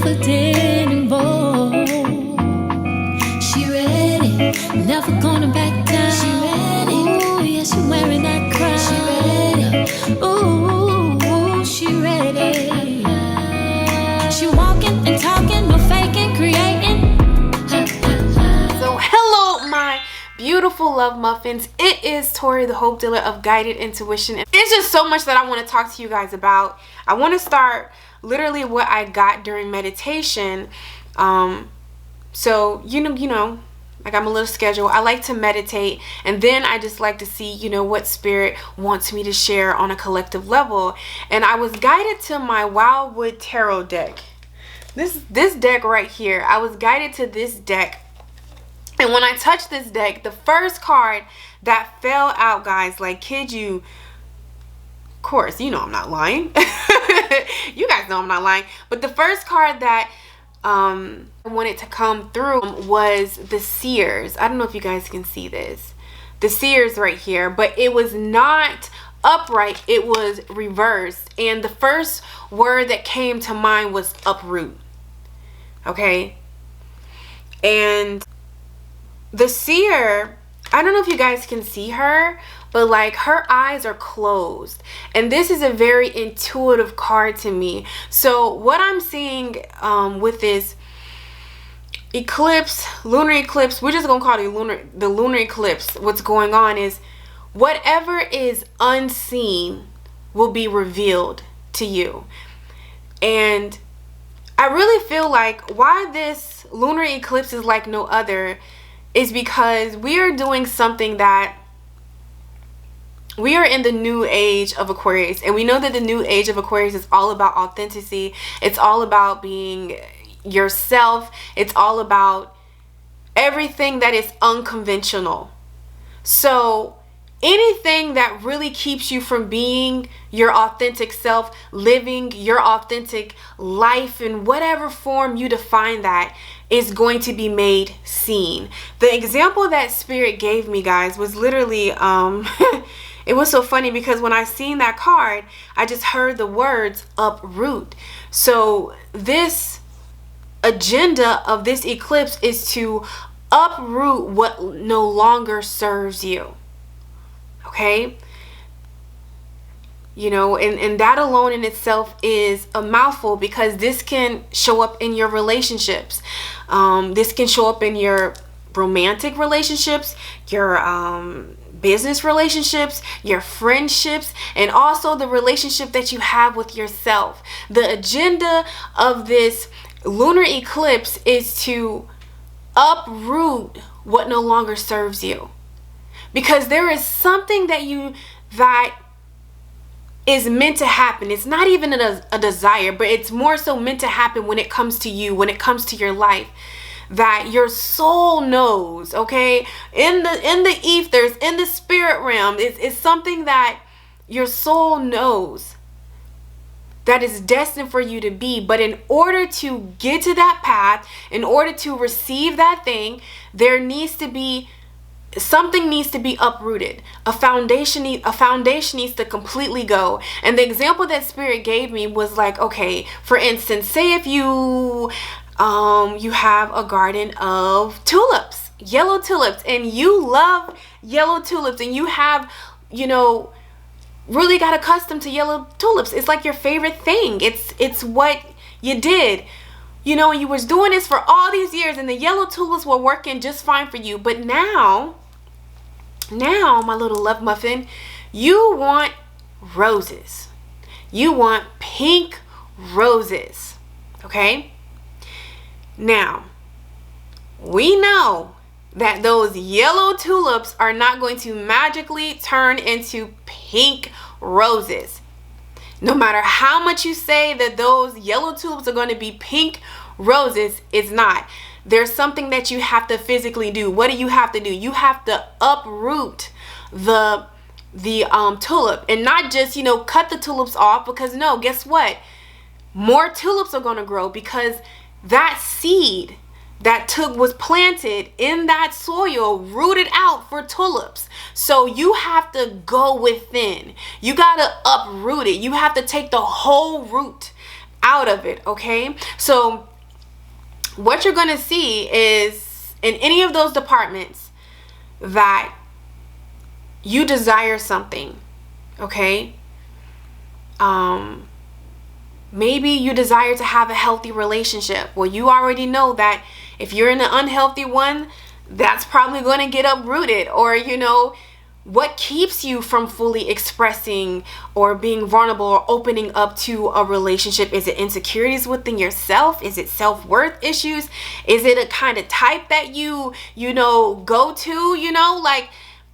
never did involve. She ready, never gonna back down. She ready, ooh, yeah, she wearing that crown. She ready, ooh, she ready. She walking and talking, no faking, creating. So hello, my beautiful love muffins. It is Tori, the hope dealer of guided intuition. It's just so much that I want to talk to you guys about. I want to start literally what I got during meditation. So you know, like I'm a little schedule. I like to meditate, and then I just like to see, you know, what spirit wants me to share on a collective level. And I was guided to my Wildwood Tarot deck. This deck right here. I was guided to this deck. And when I touched this deck, the first card that fell out, guys, like, kid you, of course, you know I'm not lying. You guys know I'm not lying. But the first card that wanted to come through was the Seers. I don't know if you guys can see this. The Seers right here. But it was not upright. It was reversed. And the first word that came to mind was uproot. Okay? And the Seer, I don't know if you guys can see her, but like her eyes are closed, and this is a very intuitive card to me. So what I'm seeing with this eclipse, lunar eclipse, we're just gonna call it the lunar eclipse. What's going on is whatever is unseen will be revealed to you. And I really feel like why this lunar eclipse is like no other is because we are doing something that we are in the new age of Aquarius, and we know that the new age of Aquarius is all about authenticity. It's all about being yourself. It's all about everything that is unconventional. So anything that really keeps you from being your authentic self, living your authentic life in whatever form you define that, is going to be made seen. The example that Spirit gave me, guys, was literally it was so funny because when I seen that card, I just heard the words uproot. So this agenda of this eclipse is to uproot what no longer serves you. Okay? You know, and that alone in itself is a mouthful, because this can show up in your relationships. This can show up in your romantic relationships, your business relationships, your friendships, and also the relationship that you have with yourself. The agenda of this lunar eclipse is to uproot what no longer serves you. Because there is something that is meant to happen. It's not even a desire, but it's more so meant to happen when it comes to you, when it comes to your life, that your soul knows. Okay, in the ethers, in the spirit realm, it's something that your soul knows that is destined for you to be. But in order to get to that path, in order to receive that thing, something needs to be uprooted. A foundation needs to completely go. And the example that Spirit gave me was like, okay, for instance, say if you have a garden of tulips, yellow tulips, and you love yellow tulips, and you have, you know, really got accustomed to yellow tulips. It's like your favorite thing. It's what you did. You know, you was doing this for all these years, and the yellow tulips were working just fine for you. But now, my little love muffin, you want roses. You want pink roses. Okay? Now, we know that those yellow tulips are not going to magically turn into pink roses. No matter how much you say that those yellow tulips are going to be pink roses, it's not. There's something that you have to physically do. What do you have to do? You have to uproot the tulip, and not just, you know, cut the tulips off, because no, guess what? More tulips are going to grow, because that seed that was planted in that soil rooted out for tulips. So you have to go within. You got to uproot it. You have to take the whole root out of it, okay? So what you're going to see is in any of those departments that you desire something, okay? Maybe you desire to have a healthy relationship. Well, you already know that if you're in an unhealthy one, that's probably going to get uprooted. Or, you know, what keeps you from fully expressing or being vulnerable or opening up to a relationship? Is it insecurities within yourself? Is it self-worth issues? Is it a kind of type that you go to, like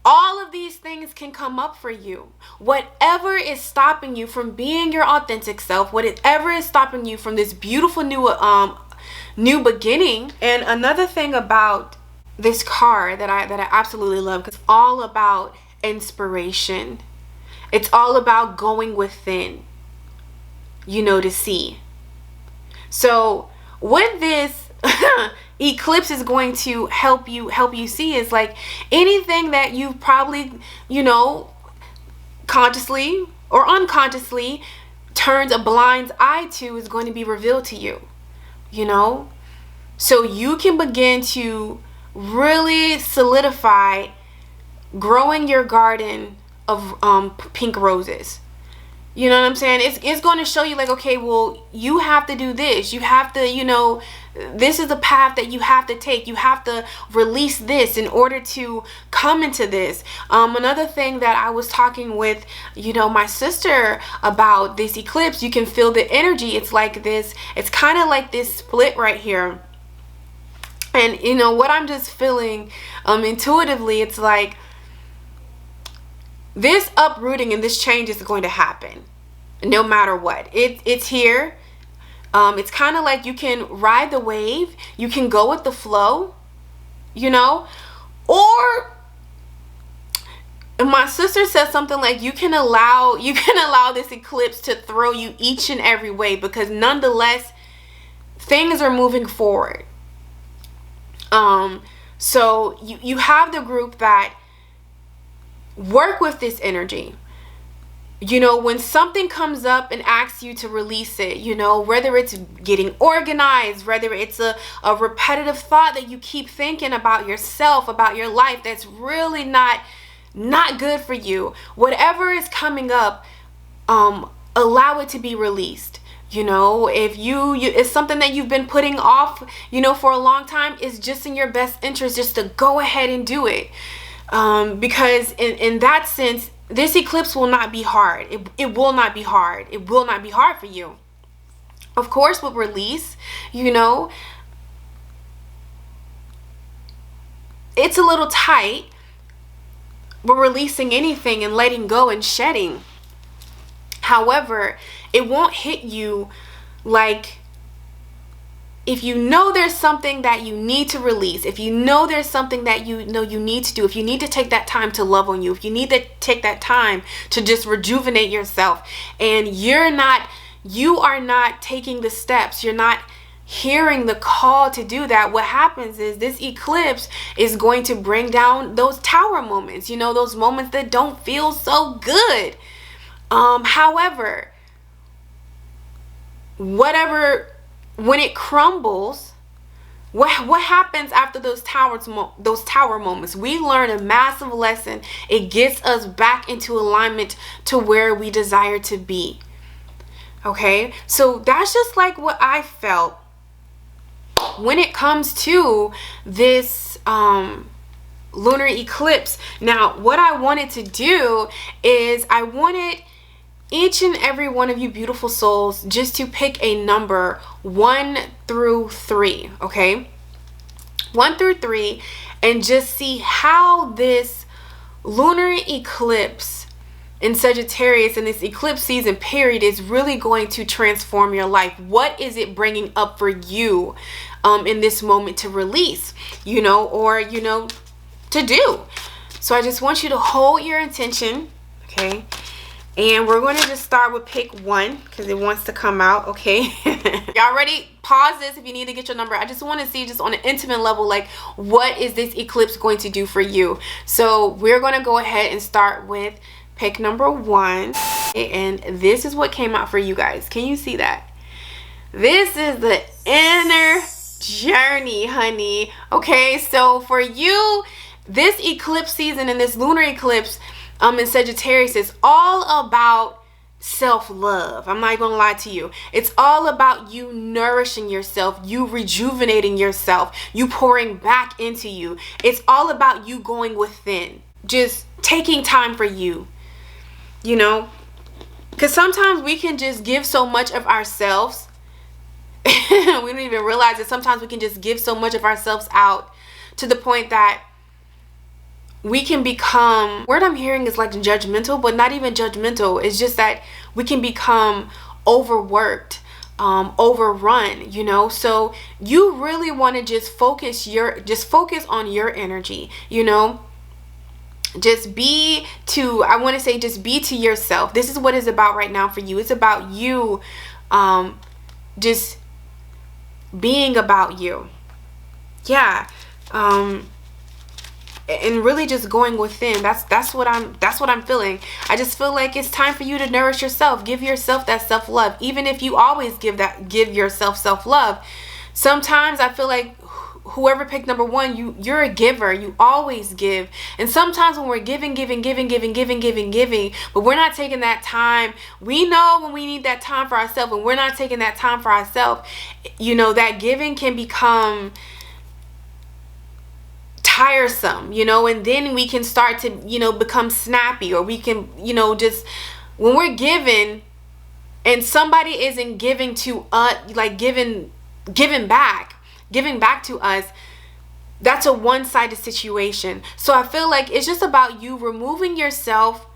all of these things can come up for you. Whatever is stopping you from being your authentic self, whatever is stopping you from this beautiful new beginning. And another thing about this card that I absolutely love, because it's all about inspiration. It's all about going within, to see. So what this eclipse is going to help you see is like anything that you probably, consciously or unconsciously turned a blind eye to is going to be revealed to you, so you can begin to really solidify growing your garden of pink roses. You know what I'm saying? It's going to show you like, okay, well, you have to do this. You have to, this is the path that you have to take. You have to release this in order to come into this. Another thing that I was talking with, my sister about this eclipse, you can feel the energy. It's like this, it's kind of like this split right here. And, what I'm just feeling intuitively, it's like, this uprooting and this change is going to happen no matter what. It's here. It's kind of like you can ride the wave. You can go with the flow, or my sister says something like you can allow this eclipse to throw you each and every way, because nonetheless things are moving forward. So you have the group that work with this energy. When something comes up and asks you to release it, whether it's getting organized, whether it's a repetitive thought that you keep thinking about yourself, about your life, that's really not good for you. Whatever is coming up, allow it to be released. If it's something that you've been putting off, for a long time, it's just in your best interest just to go ahead and do it. Because in that sense, this eclipse will not be hard. It will not be hard. It will not be hard for you. Of course, with release, it's a little tight. We're releasing anything and letting go and shedding. However, it won't hit you like, if there's something that you need to release, if there's something that you need to do, if you need to take that time to love on you, if you need to take that time to just rejuvenate yourself, and you are not taking the steps, you're not hearing the call to do that, what happens is this eclipse is going to bring down those tower moments, those moments that don't feel so good. However, when it crumbles, what happens after those tower moments? We learn a massive lesson. It gets us back into alignment to where we desire to be. Okay, so that's just like what I felt when it comes to this lunar eclipse. Now, what I wanted to do is I wanted each and every one of you beautiful souls just to pick a number 1 through 3, okay? 1 through 3, and just see how this lunar eclipse in Sagittarius in this eclipse season period is really going to transform your life. What is it bringing up for you in this moment to release, or to do? So I just want you to hold your intention, okay? And we're going to just start with pick 1 because it wants to come out, okay? Y'all ready? Pause this if you need to get your number. I just want to see just on an intimate level, like, what is this eclipse going to do for you? So we're going to go ahead and start with pick number 1. And this is what came out for you guys. Can you see that? This is the inner journey, honey. Okay, so for you, this eclipse season and this lunar eclipse in Sagittarius is all about self-love. I'm not gonna lie to you. It's all about you nourishing yourself, you rejuvenating yourself, you pouring back into you. It's all about you going within, just taking time for you, you know, because sometimes we can just give so much of ourselves. We don't even realize that sometimes we can just give so much of ourselves out to the point that we can become, word I'm hearing is like judgmental, but not even judgmental. It's just that we can become overworked, overrun, you know. So you really want to just focus on your energy, you know. Just be to yourself. This is what it's about right now for you. It's about you just being about you. Yeah. And really just going within. That's what I'm feeling. I just feel like it's time for you to nourish yourself. Give yourself that self-love. Even if you always give yourself self-love, sometimes I feel like whoever picked number one, you're a giver. You always give. And sometimes when we're giving, but we're not taking that time. We know when we need that time for ourselves, and we're not taking that time for ourselves, you know, that giving can become tiresome, you know, and then we can start to, you know, become snappy, or we can, you know, just when we're giving and somebody isn't giving to us, like giving back to us, that's a one-sided situation. So I feel like it's just about you removing yourself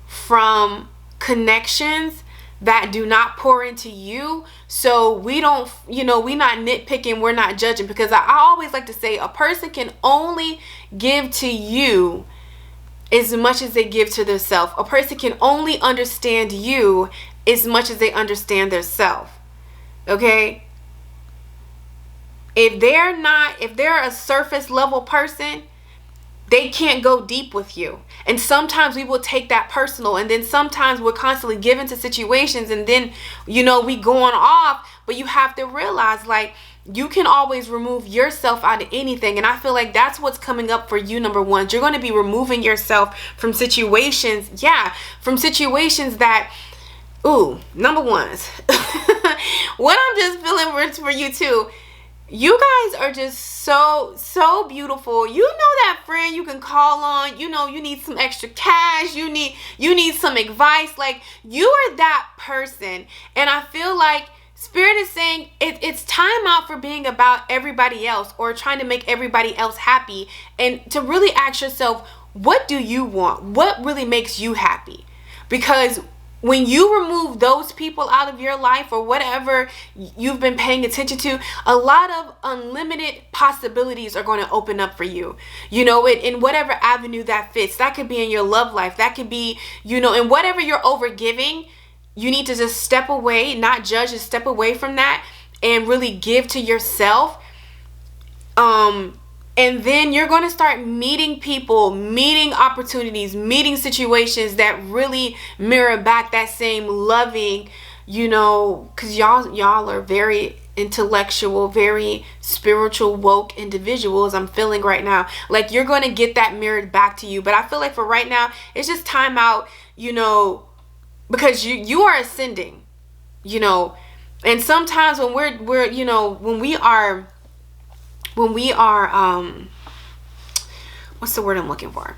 from connections that do not pour into you, so we don't, you know, we're not nitpicking, we're not judging, because I always like to say a person can only give to you as much as they give to themselves. A person can only understand you as much as they understand themselves. Okay, if they're a surface level person, they can't go deep with you. And sometimes we will take that personal, and then sometimes we're constantly given to situations, and then, you know, we going off. But you have to realize, like, you can always remove yourself out of anything. And I feel like that's what's coming up for you, number one. You're going to be removing yourself from situations, from situations that, number ones. What I'm just feeling for you too, you guys are just so beautiful. You know that friend you can call on, you know, you need some extra cash, you need some advice. Like, you are that person. And I feel like Spirit is saying it's time out for being about everybody else or trying to make everybody else happy, and to really ask yourself, what do you want? What really makes you happy? Because when you remove those people out of your life, or whatever you've been paying attention to, a lot of unlimited possibilities are going to open up for you, you know, in whatever avenue that fits. That could be in your love life, that could be, you know, in whatever you're over giving. You need to just step away, not judge, just step away from that and really give to yourself. And then you're going to start meeting people, meeting opportunities, meeting situations that really mirror back that same loving, you know, because y'all are very intellectual, very spiritual, woke individuals. I'm feeling right now. Like, you're going to get that mirrored back to you. But I feel like for right now, it's just time out, you know, because you are ascending, you know. And sometimes when we're you know, when we are what's the word I'm looking for?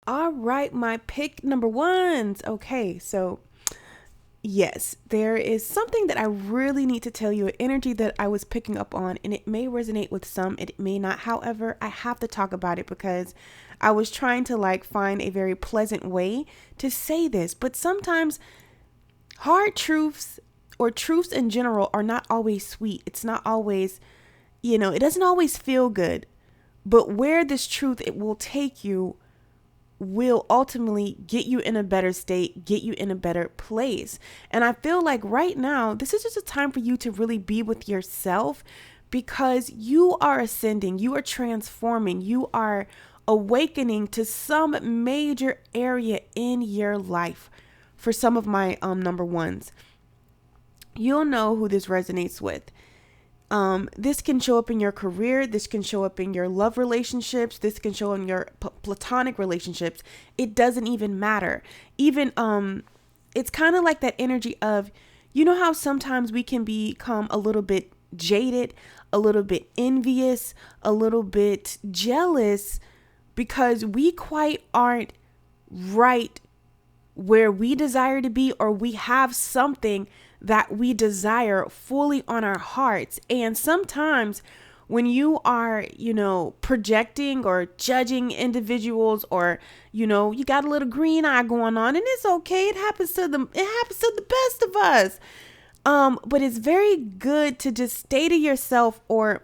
All right, my pick number ones. Okay, so yes, there is something that I really need to tell you, an energy that I was picking up on, and it may resonate with some, it may not. However, I have to talk about it because I was trying to like find a very pleasant way to say this, but sometimes hard truths or truths in general are not always sweet. It's not always, you know, it doesn't always feel good. But where this truth it will take you will ultimately get you in a better state, get you in a better place. And I feel like right now, this is just a time for you to really be with yourself, because you are ascending, you are transforming, you are awakening to some major area in your life. For some of my number ones, you'll know who this resonates with. This can show up in your career. This can show up in your love relationships. This can show in your platonic relationships. It doesn't even matter. Even, it's kind of like that energy of, you know how sometimes we can become a little bit jaded, a little bit envious, a little bit jealous because we quite aren't right where we desire to be, or we have something that we desire fully on our hearts. And sometimes when you are, projecting or judging individuals, or, you got a little green eye going on, and it's okay. It happens to the best of us. But it's very good to just stay to yourself, or,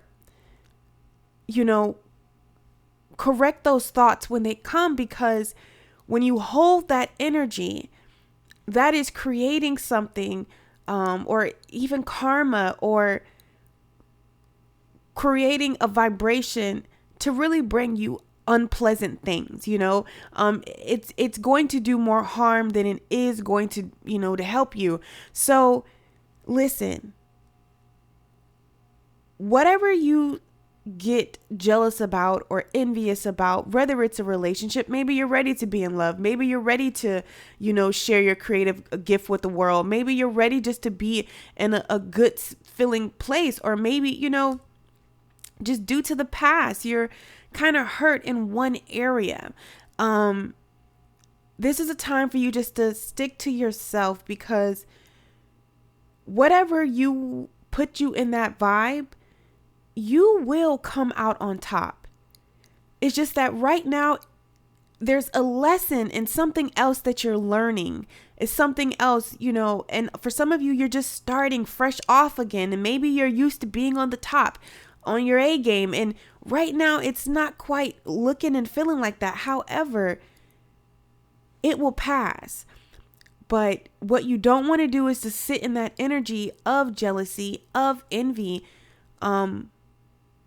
correct those thoughts when they come, because when you hold that energy, that is creating something, or even karma, or creating a vibration to really bring you unpleasant things. It's going to do more harm than it is going to, to help you. So listen, whatever you get jealous about or envious about, whether it's a relationship, maybe you're ready to be in love, maybe you're ready to, share your creative gift with the world, maybe you're ready just to be in a good feeling place, or maybe, just due to the past, you're kind of hurt in one area. This is a time for you just to stick to yourself, because whatever you put you in that vibe, you will come out on top. It's just that right now there's a lesson and something else that you're learning. It's something else, and for some of you, you're just starting fresh off again, and maybe you're used to being on the top, on your A game, and right now it's not quite looking and feeling like that. However, it will pass. But what you don't want to do is to sit in that energy of jealousy, of envy,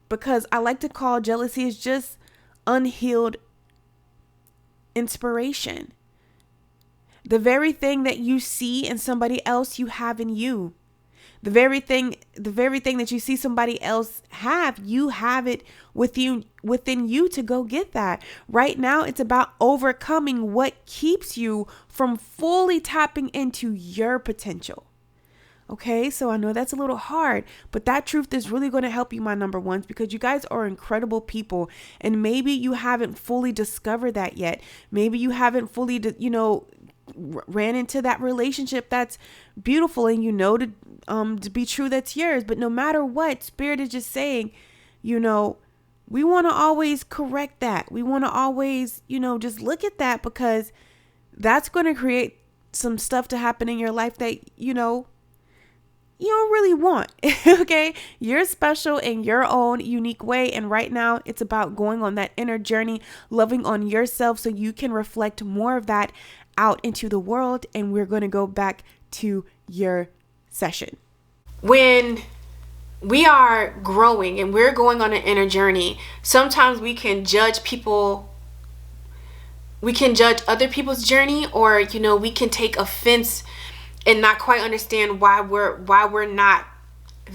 because I like to call jealousy is just unhealed inspiration. The very thing that you see in somebody else, you have in you. The very thing that you see somebody else have, you have it within you to go get that. Right now, it's about overcoming what keeps you from fully tapping into your potential. Okay, so I know that's a little hard, but that truth is really going to help you, my number ones, because you guys are incredible people, and maybe you haven't fully discovered that yet. Maybe you haven't fully, ran into that relationship that's beautiful, and to be true, that's yours. But no matter what, Spirit is just saying, we want to always correct that. We want to always, just look at that, because that's going to create some stuff to happen in your life that, you don't really want. Okay. You're special in your own unique way. And right now it's about going on that inner journey, loving on yourself, so you can reflect more of that out into the world. And we're going to go back to your session. When we are growing and we're going on an inner journey, sometimes we can judge people. We can judge other people's journey, or, we can take offense and not quite understand why we're not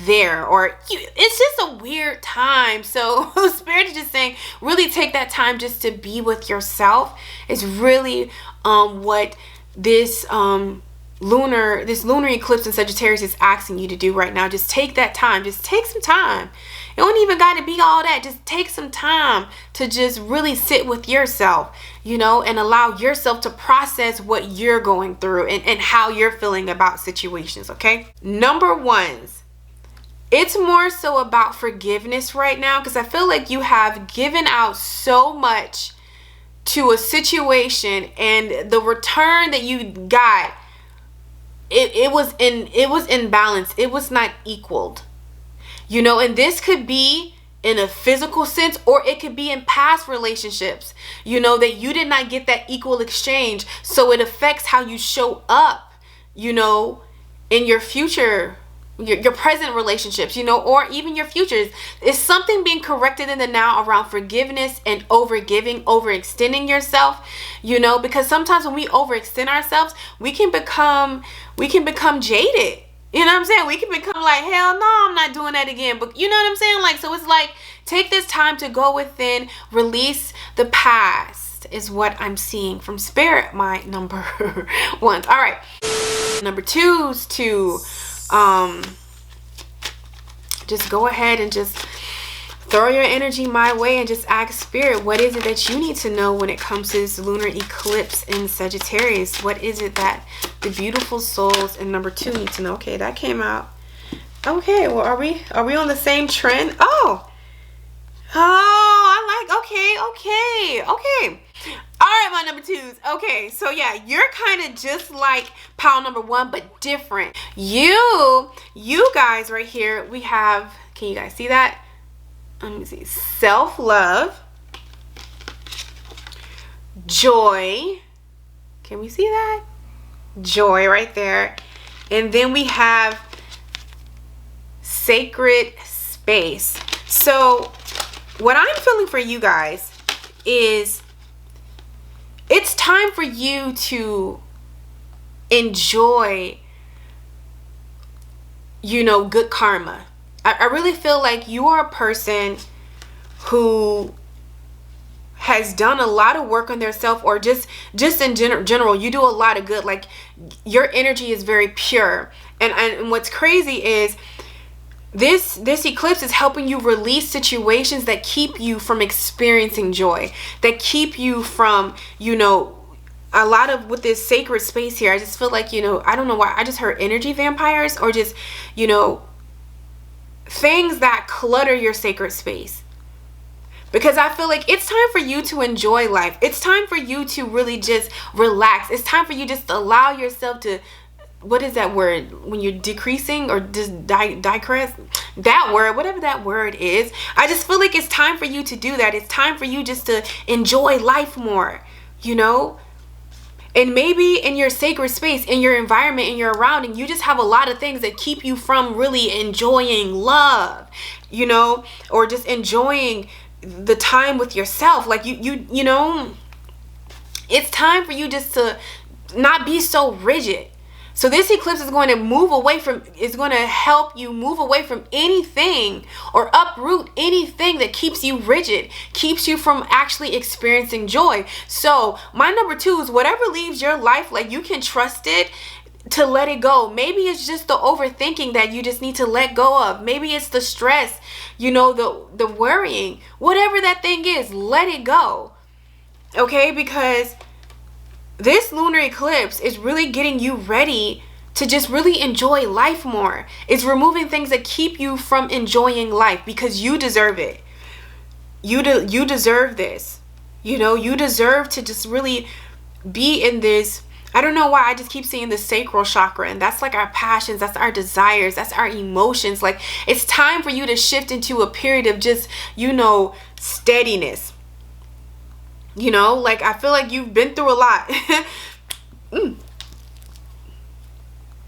there, or it's just a weird time. So Spirit is just saying, really take that time just to be with yourself. Is really what this lunar eclipse in Sagittarius is asking you to do right now. Just take that time. Just take some time. It don't even got to be all that. Just take some time to just really sit with yourself, and allow yourself to process what you're going through and how you're feeling about situations, okay? Number ones, it's more so about forgiveness right now, because I feel like you have given out so much to a situation, and the return that you got, it was in balance. It was not equaled. And this could be in a physical sense, or it could be in past relationships, that you did not get that equal exchange. So it affects how you show up, in your future, your present relationships, or even your futures. Is something being corrected in the now around forgiveness and overgiving, overextending yourself, because sometimes when we overextend ourselves, we can become jaded. You know what I'm saying? We can become like, hell no, I'm not doing that again. But you know what I'm saying? Like, so it's like, take this time to go within, release the past is what I'm seeing from spirit, my number ones. All right. Number twos to just go ahead and just throw your energy my way and just ask spirit, what is it that you need to know when it comes to this lunar eclipse in Sagittarius? What is it that the beautiful souls in number two need to know? Okay, that came out. Okay, well, are we on the same trend? I like, okay. All right, my number twos. Okay, so yeah, you're kind of just like pile number one, but different. You guys right here, we have, can you guys see that? Let me see. Self-love, joy. Can we see that? Joy right there. And then we have sacred space. So what I'm feeling for you guys is it's time for you to enjoy, good karma. I really feel like you are a person who has done a lot of work on their self, or just in general, you do a lot of good. Like, your energy is very pure. And what's crazy is this eclipse is helping you release situations that keep you from experiencing joy, that keep you from, a lot of with this sacred space here. I just feel like, I don't know why, I just heard energy vampires, or just, things that clutter your sacred space. Because I feel like it's time for you to enjoy life. It's time for you to really just relax. It's time for you just to allow yourself to, what is that word when you're decreasing, or just digress, that word, whatever that word is. I just feel like it's time for you to do that. It's time for you just to enjoy life more, and maybe in your sacred space, in your environment, in your surrounding, you just have a lot of things that keep you from really enjoying love, or just enjoying the time with yourself. Like, it's time for you just to not be so rigid. So this eclipse is going to help you move away from anything, or uproot anything that keeps you rigid, keeps you from actually experiencing joy. So my number two is, whatever leaves your life, like, you can trust it to let it go. Maybe it's just the overthinking that you just need to let go of. Maybe it's the stress, the worrying, whatever that thing is, let it go. Okay, because this lunar eclipse is really getting you ready to just really enjoy life more. It's removing things that keep you from enjoying life, because you deserve it. You deserve this. You deserve to just really be in this. I don't know why I just keep seeing the sacral chakra, and that's like our passions, that's our desires, that's our emotions. Like, it's time for you to shift into a period of just, steadiness. Like, I feel like you've been through a lot.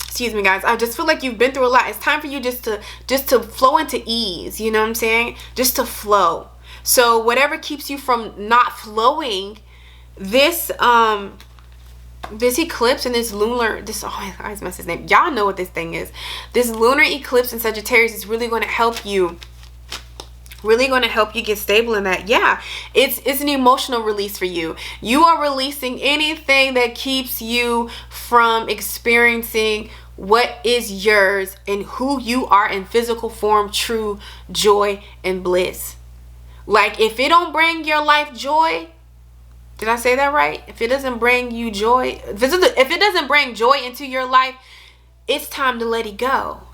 Excuse me, guys. I just feel like you've been through a lot. It's time for you just to flow into ease. You know what I'm saying? Just to flow. So whatever keeps you from not flowing, this eclipse and this lunar, I always mess his name. Y'all know what this thing is. This lunar eclipse in Sagittarius is really going to help you. Really going to help you get stable in that. Yeah, it's an emotional release for you. You are releasing anything that keeps you from experiencing what is yours and who you are in physical form, true joy and bliss. Like, if it don't bring your life joy, did I say that right? If it doesn't bring you joy, if it doesn't bring joy into your life, it's time to let it go.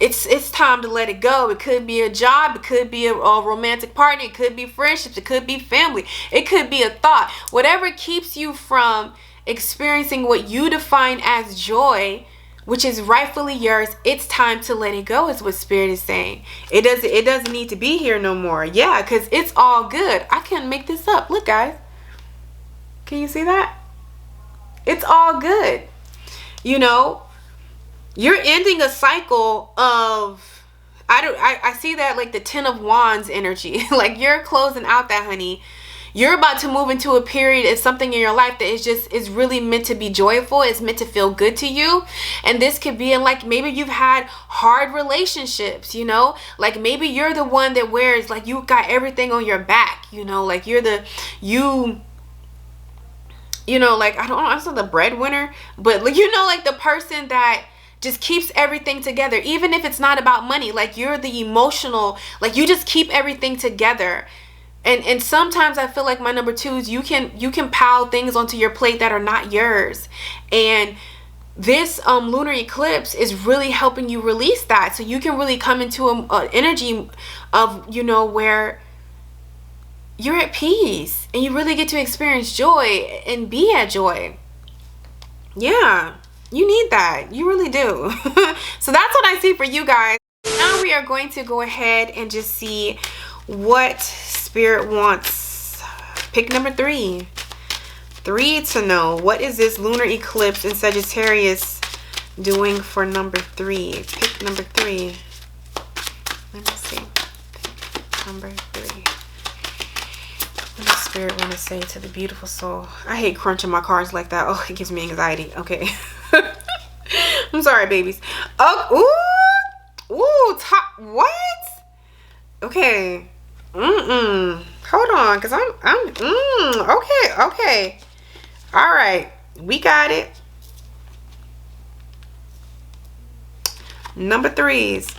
It's time to let it go. It could be a job, it could be a romantic partner, it could be friendships, it could be family, it could be a thought. Whatever keeps you from experiencing what you define as joy, which is rightfully yours, it's time to let it go, is what Spirit is saying. It doesn't need to be here no more. Yeah, because it's all good. I can't make this up. Look, guys. Can you see that? It's all good. You're ending a cycle of, I see that like the 10 of Wands energy. Like, you're closing out that, honey. You're about to move into a period, it's something in your life that is really meant to be joyful. It's meant to feel good to you. And this could be in, like, maybe you've had hard relationships, you know, like maybe you're the one that wears, like, you got everything on your back, you know, like you're the, you know, like, I don't know, I'm not the breadwinner, but like, you know, like the person that just keeps everything together, even if it's not about money. Like, you're the emotional, like, you just keep everything together. And sometimes I feel like my number twos, you can pile things onto your plate that are not yours. And this lunar eclipse is really helping you release that, so you can really come into an energy of, you know, where you're at peace and you really get to experience joy and be at joy. Yeah, you need that. You really do. So that's what I see for you guys. Now we are going to go ahead and just see what Spirit wants. Pick number 3. 3 to know. What is this lunar eclipse in Sagittarius doing for number 3? Pick number 3. Let me see. Pick number 3. What does Spirit want to say to the beautiful soul? I hate crunching my cards like that. Oh, it gives me anxiety. Okay. I'm sorry, babies. Oh, ooh, top. What? Okay. Hold on, because okay. All right. We got it. Number 3s.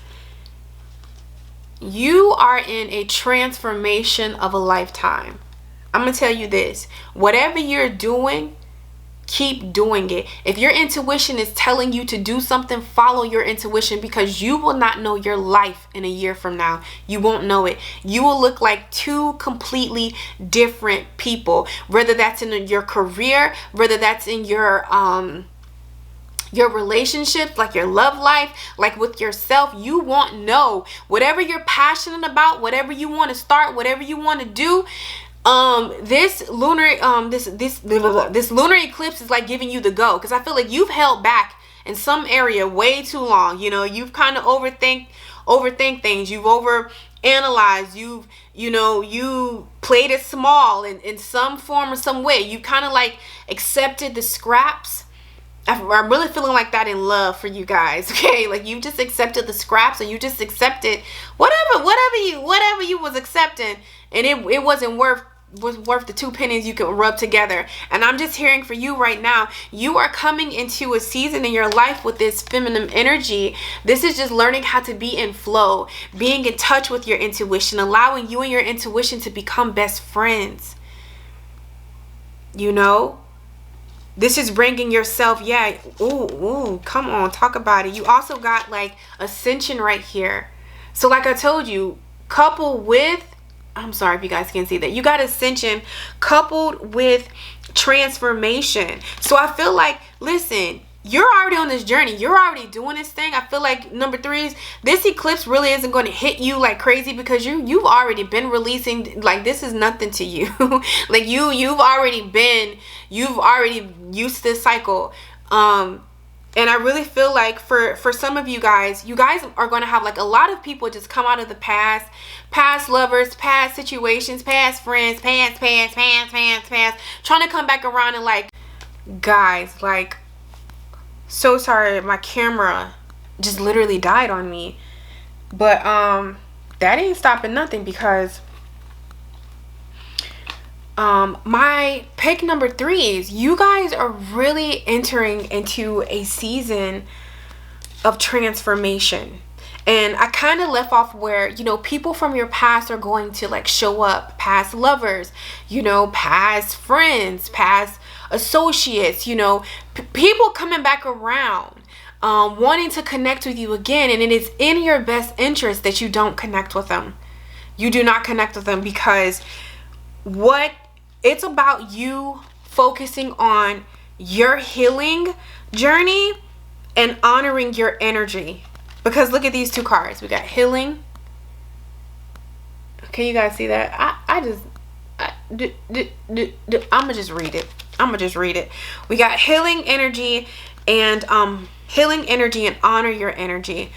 You are in a transformation of a lifetime. I'm going to tell you this. Whatever you're doing, keep doing it. If your intuition is telling you to do something, follow your intuition, because you will not know your life in a year from now. You won't know it. You will look like 2 completely different people, whether that's in your career, whether that's in your relationships, like your love life, like with yourself. You won't know. Whatever you're passionate about, whatever you want to start, whatever you want to do, this lunar eclipse is like giving you the go, because I feel like you've held back in some area way too long. You know, you've kind of overthink things. You've overanalyzed. You played it small in some form or some way. You kind of like accepted the scraps. I'm really feeling like that in love for you guys. Okay, like you just accepted the scraps, and you just accepted whatever you was accepting, and it wasn't worth the 2 pennies you could rub together. And I'm just hearing for you right now, you are coming into a season in your life with this feminine energy. This is just learning how to be in flow, being in touch with your intuition, allowing you and your intuition to become best friends. You know, this is bringing yourself, yeah, ooh, come on, talk about it. You also got like ascension right here. So like I told you, coupled with, I'm sorry if you guys can see that, you got ascension coupled with transformation. So I feel like, listen, you're already on this journey. You're already doing this thing. I feel like number 3s, this eclipse really isn't going to hit you like crazy, because you've already been releasing. Like, this is nothing to you. Like you've already used this cycle. And I really feel like for some of you guys are going to have like a lot of people just come out of the past lovers, past situations, past friends, past, trying to come back around. And like, guys, like, so sorry, my camera just literally died on me. But that ain't stopping nothing, because my pick number 3s, you guys are really entering into a season of transformation. And I kind of left off where, you know, people from your past are going to like show up, past lovers, you know, past friends, past associates, you know, people coming back around, wanting to connect with you again. And it is in your best interest that you don't connect with them. You do not connect with them, because it's about you focusing on your healing journey and honoring your energy. Because look at these 2 cards. We got healing. Can you guys see that? I'ma just read it. We got healing energy and honor your energy.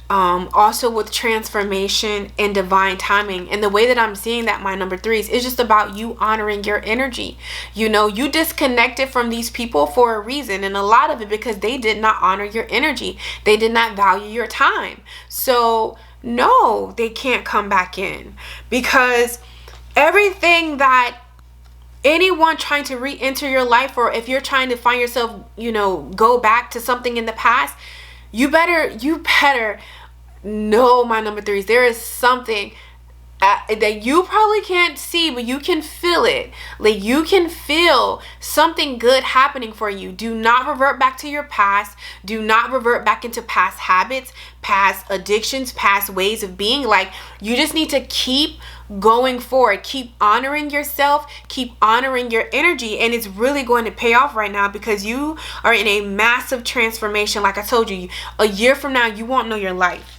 Also with transformation and divine timing. And the way that I'm seeing that, my number threes, is just about you honoring your energy. You know, you disconnected from these people for a reason, and a lot of it because they did not honor your energy. They did not value your time. So no, they can't come back in, because everything that anyone trying to re-enter your life, or if you're trying to find yourself, you know, go back to something in the past, you better know, my number threes, there is something that you probably can't see, but you can feel it. Like, you can feel something good happening for you. Do not revert back to your past. Do not revert back into past habits, past addictions, past ways of being. Like, you just need to keep going forward. Keep honoring yourself. Keep honoring your energy. And it's really going to pay off right now, because you are in a massive transformation. Like I told you, a year from now, you won't know your life.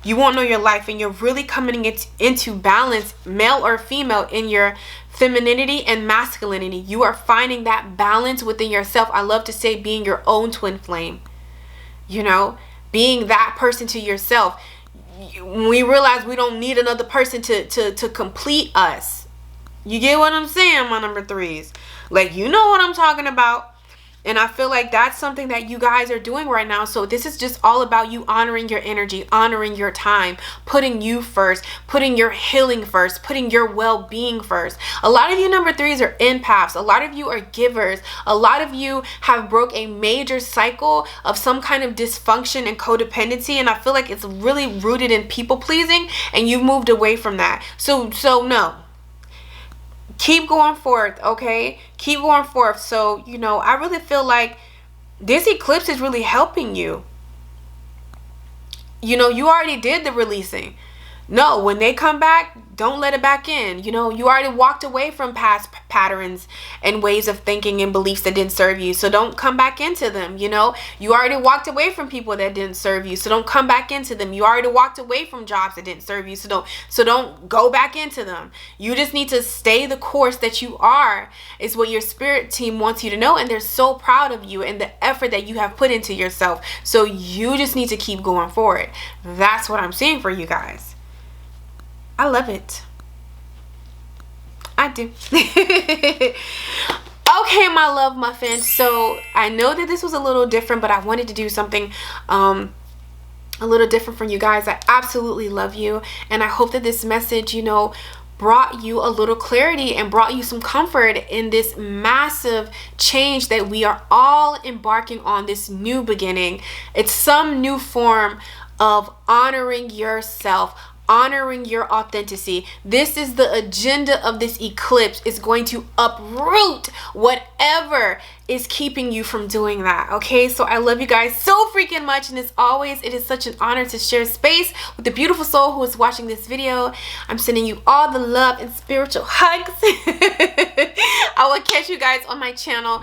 You won't know your life, and you're really coming into balance, male or female, in your femininity and masculinity. You are finding that balance within yourself. I love to say being your own twin flame. You know, being that person to yourself. We realize we don't need another person to complete us. You get what I'm saying, my number threes? Like, you know what I'm talking about. And I feel like that's something that you guys are doing right now. So this is just all about you honoring your energy, honoring your time, putting you first, putting your healing first, putting your well-being first. A lot of you number threes are empaths. A lot of you are givers. A lot of you have broke a major cycle of some kind of dysfunction and codependency. And I feel like it's really rooted in people pleasing, and you've moved away from that. So no. Keep going forth, okay? Keep going forth. So, you know, I really feel like this eclipse is really helping you. You know, you already did the releasing. No, when they come back, don't let it back in. You know, you already walked away from past patterns and ways of thinking and beliefs that didn't serve you. So don't come back into them. You know, you already walked away from people that didn't serve you. So don't come back into them. You already walked away from jobs that didn't serve you. So don't go back into them. You just need to stay the course that you are, is what your spirit team wants you to know. And they're so proud of you and the effort that you have put into yourself. So you just need to keep going forward. That's what I'm seeing for you guys. I love it. I do. Okay, my love muffins. So I know that this was a little different, but I wanted to do something a little different for you guys. I absolutely love you, and I hope that this message, you know, brought you a little clarity and brought you some comfort in this massive change that we are all embarking on, this new beginning. It's some new form of honoring yourself, honoring your authenticity. This is the agenda of this eclipse. Is going to uproot whatever is keeping you from doing that. Okay, so I love you guys so freaking much, and as always, it is such an honor to share space with the beautiful soul who is watching this video. I'm sending you all the love and spiritual hugs. I will catch you guys on my channel